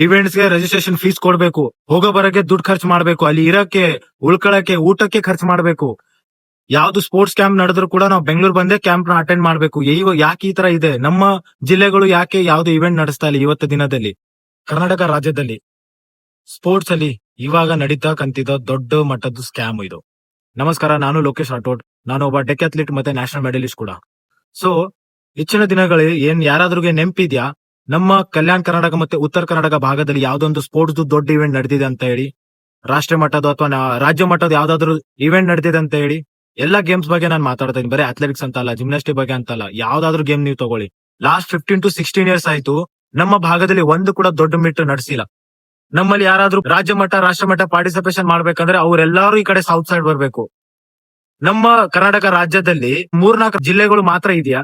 Events ಗೆ registration fees ಕೊಡ್ಬೇಕು, ಹೋಗೋ ಬರಕ್ಕೆ ದುಡ್ಡು ಖರ್ಚು ಮಾಡ್ಬೇಕು, ಅಲ್ಲಿ ಇರಕ್ಕೆ ಉಳ್ಕೊಳಕ್ಕೆ ಊಟಕ್ಕೆ ಖರ್ಚು ಮಾಡ್ಬೇಕು. ಯಾವ್ದು ಸ್ಪೋರ್ಟ್ಸ್ ಕ್ಯಾಂಪ್ ನಡೆದ್ರು ಕೂಡ ನಾವು ಬೆಂಗಳೂರು ಬಂದೇ ಕ್ಯಾಂಪ್ ನ ಅಟೆಂಡ್ ಮಾಡ್ಬೇಕು. ಯಾಕೆ ಈ ತರ ಇದೆ? ನಮ್ಮ ಜಿಲ್ಲೆಗಳು ಯಾಕೆ ಯಾವ್ದು ಇವೆಂಟ್ ನಡೆಸ್ತಾ ಇಲ್ಲ ಇವತ್ತು ದಿನದಲ್ಲಿ? ಕರ್ನಾಟಕ ರಾಜ್ಯದಲ್ಲಿ ಸ್ಪೋರ್ಟ್ಸ್ ಅಲ್ಲಿ ಇವಾಗ ನಡೀತಕ್ಕಂತಿದ್ದ ದೊಡ್ಡ ಮಟ್ಟದ ಸ್ಕ್ಯಾಮ್ ಇದು. ನಮಸ್ಕಾರ, ನಾನು ಲೋಕೇಶ್ ರಾಠೋಡ್. ನಾನು ಒಬ್ಬ ಡೆಕ್ಯಾಥ್ಲೀಟ್ ಮತ್ತೆ ನ್ಯಾಷನಲ್ ಮೆಡಲಿಸ್ಟ್ ಕೂಡ. ಸೊ ಹೆಚ್ಚಿನ ದಿನಗಳಲ್ಲಿ ಯಾರಾದ್ರೂ ನೆನಪಿದ್ಯಾ ನಮ್ಮ ಕಲ್ಯಾಣ ಕರ್ನಾಟಕ ಮತ್ತೆ ಉತ್ತರ ಕರ್ನಾಟಕ ಭಾಗದಲ್ಲಿ ಯಾವ್ದೊಂದು ಸ್ಪೋರ್ಟ್ಸ್ ದೊಡ್ಡ ಇವೆಂಟ್ ನಡೆದಿದೆ ಅಂತ ಹೇಳಿ? ರಾಷ್ಟ್ರ ಮಟ್ಟದ ಅಥವಾ ರಾಜ್ಯ ಮಟ್ಟದ ಯಾವ್ದಾದ್ರು ಇವೆಂಟ್ ನಡೆದಿದೆ ಅಂತ ಹೇಳಿ? ಎಲ್ಲಾ ಗೇಮ್ಸ್ ಬಗ್ಗೆ ನಾನು ಮಾತಾಡ್ತಾ ಇದ್ದೀನಿ, ಬರೀ ಅಥ್ಲೆಟಿಕ್ಸ್ ಅಂತ ಅಲ್ಲ, ಜಿಮ್ನಾಸ್ಟಿಕ್ ಬಗ್ಗೆ ಅಂತಲ್ಲ, ಯಾವ್ದಾದ್ರು ಗೇಮ್ ನೀವು ತಗೊಳ್ಳಿ. ಲಾಸ್ಟ್ 15 to 16 ಇಯರ್ಸ್ ಆಯ್ತು ನಮ್ಮ ಭಾಗದಲ್ಲಿ ಒಂದು ಕೂಡ ದೊಡ್ಡ ಮೀಟ್ ನಡೆಸಿಲ್ಲ. ನಮ್ಮಲ್ಲಿ ಯಾರಾದ್ರೂ ರಾಜ್ಯ ಮಟ್ಟ ರಾಷ್ಟ್ರ ಮಟ್ಟ ಪಾರ್ಟಿಸಿಪೇಷನ್ ಮಾಡ್ಬೇಕಂದ್ರೆ ಅವ್ರೆಲ್ಲಾರು ಈ ಕಡೆ ಸೌತ್ ಸೈಡ್ ಬರ್ಬೇಕು. ನಮ್ಮ ಕರ್ನಾಟಕ ರಾಜ್ಯದಲ್ಲಿ 3-4 ಜಿಲ್ಲೆಗಳು ಮಾತ್ರ ಇದೆಯಾ?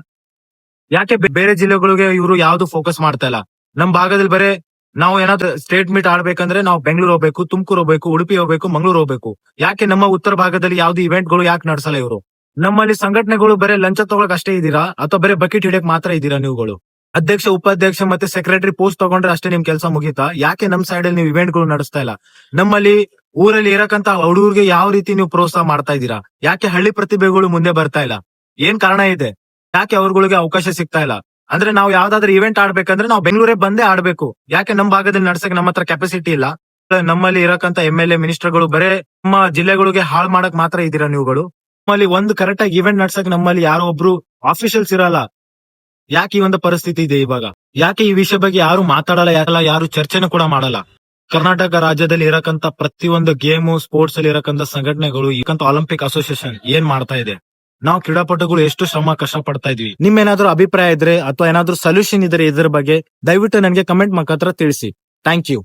ಯಾಕೆ ಬೇರೆ ಜಿಲ್ಲೆಗಳಿಗೆ ಇವರು ಯಾವ್ದು ಫೋಕಸ್ ಮಾಡ್ತಾ ಇಲ್ಲ? ನಮ್ ಭಾಗದಲ್ಲಿ ಬರೇ ನಾವು ಏನಾದ್ರು ಸ್ಟೇಟ್ ಮೀಟ್ ಆಡ್ಬೇಕಂದ್ರೆ ನಾವು ಬೆಂಗಳೂರು ಹೋಗ್ಬೇಕು, ತುಮಕೂರು ಹೋಗ್ಬೇಕು, ಉಡುಪಿ ಹೋಗ್ಬೇಕು, ಮಂಗಳೂರು ಹೋಗ್ಬೇಕು. ಯಾಕೆ ನಮ್ಮ ಉತ್ತರ ಭಾಗದಲ್ಲಿ ಯಾವ್ದು ಇವೆಂಟ್ ಗಳು ಯಾಕೆ ನಡ್ಸಲ್ಲ ಇವರು? ನಮ್ಮಲ್ಲಿ ಸಂಘಟನೆಗಳು ಬರೇ ಲಂಚ ತಗೊಳಕ್ ಅಷ್ಟೇ ಇದೀರಾ ಅಥವಾ ಬರೇ ಬಕೆಟ್ ಹಿಡಿಯಕ್ ಮಾತ್ರ ಇದೀರಾ ನೀವುಗಳು? ಅಧ್ಯಕ್ಷ, ಉಪಾಧ್ಯಕ್ಷ ಮತ್ತೆ ಸೆಕ್ರೆಟರಿ ಪೋಸ್ಟ್ ತಗೊಂಡ್ರೆ ಅಷ್ಟೇ ನಿಮ್ ಕೆಲಸ ಮುಗೀತಾ? ಯಾಕೆ ನಮ್ ಸೈಡ್ ಅಲ್ಲಿ ನೀವು ಇವೆಂಟ್ ಗಳು ನಡೆಸ್ತಾ ಇಲ್ಲ? ನಮ್ಮಲ್ಲಿ ಊರಲ್ಲಿ ಇರಕ್ಕಂತ ಹುಡುಗರಿಗೆ ಯಾವ ರೀತಿ ನೀವು ಪ್ರೋತ್ಸಾಹ ಮಾಡ್ತಾ ಇದ್ದೀರಾ? ಯಾಕೆ ಹಳ್ಳಿ ಪ್ರತಿಭೆಗಳು ಮುಂದೆ ಬರ್ತಾ ಇಲ್ಲ? ಏನ್ ಕಾರಣ ಇದೆ? ಯಾಕೆ ಅವ್ರಗಳಿಗೆ ಅವಕಾಶ ಸಿಗ್ತಾ ಇಲ್ಲ? ಅಂದ್ರೆ ನಾವು ಯಾವ್ದಾದ್ರು ಇವೆಂಟ್ ಆಡ್ಬೇಕಂದ್ರೆ ನಾವು ಬೆಂಗಳೂರೇ ಬಂದೇ ಆಡ್ಬೇಕು. ಯಾಕೆ ನಮ್ ಭಾಗದಲ್ಲಿ ನಡ್ಸಕ್ ನಮ್ಮ ಹತ್ರ ಕೆಪಾಸಿಟಿ ಇಲ್ಲ? ನಮ್ಮಲ್ಲಿ ಇರಕ್ಕಂತ MLA ಮಿನಿಸ್ಟರ್ಗಳು ಬರೇ ನಮ್ಮ ಜಿಲ್ಲೆಗಳಿಗೆ ಹಾಳು ಮಾಡಕ್ ಮಾತ್ರ ಇದೀರಾ ನೀವುಗಳು. ನಮ್ಮಲ್ಲಿ ಒಂದು ಕರೆಕ್ಟ್ ಆಗಿ ಇವೆಂಟ್ ನಡ್ಸಕ್ ನಮ್ಮಲ್ಲಿ ಯಾರೋ ಒಬ್ರು ಆಫೀಷಿಯಲ್ಸ್ ಇರಲ್ಲ. ಯಾಕೆ ಈ ಒಂದು ಪರಿಸ್ಥಿತಿ ಇದೆ ಇವಾಗ? ಯಾಕೆ ಈ ವಿಷಯ ಬಗ್ಗೆ ಯಾರು ಮಾತಾಡಲ್ಲ, ಯಾರು ಚರ್ಚೆನೂ ಕೂಡ ಮಾಡಲ್ಲ? ಕರ್ನಾಟಕ ರಾಜ್ಯದಲ್ಲಿ ಇರಕ್ಕಂತ ಪ್ರತಿಯೊಂದು ಗೇಮು ಸ್ಪೋರ್ಟ್ಸ್ ಅಲ್ಲಿ ಇರಕ್ಕಂತ ಸಂಘಟನೆಗಳು, ಈಗಂತ ಒಲಿಂಪಿಕ್ ಅಸೋಸಿಯೇಷನ್ ಏನ್ ಮಾಡ್ತಾ ಇದೆ? ನಾವು ಕ್ರೀಡಾಪಟುಗಳು ಎಷ್ಟು ಶ್ರಮ ಕಷ್ಟ ಪಡ್ತಾ ಇದ್ವಿ. ನಿಮ್ ಏನಾದ್ರು ಅಭಿಪ್ರಾಯ ಇದ್ರೆ ಅಥವಾ ಏನಾದ್ರು ಸೊಲ್ಯೂಷನ್ ಇದ್ರೆ ಇದ್ರ ಬಗ್ಗೆ ದಯವಿಟ್ಟು ನನಗೆ ಕಮೆಂಟ್ ಮುಖಾಂತರ ತಿಳಿಸಿ. Thank you.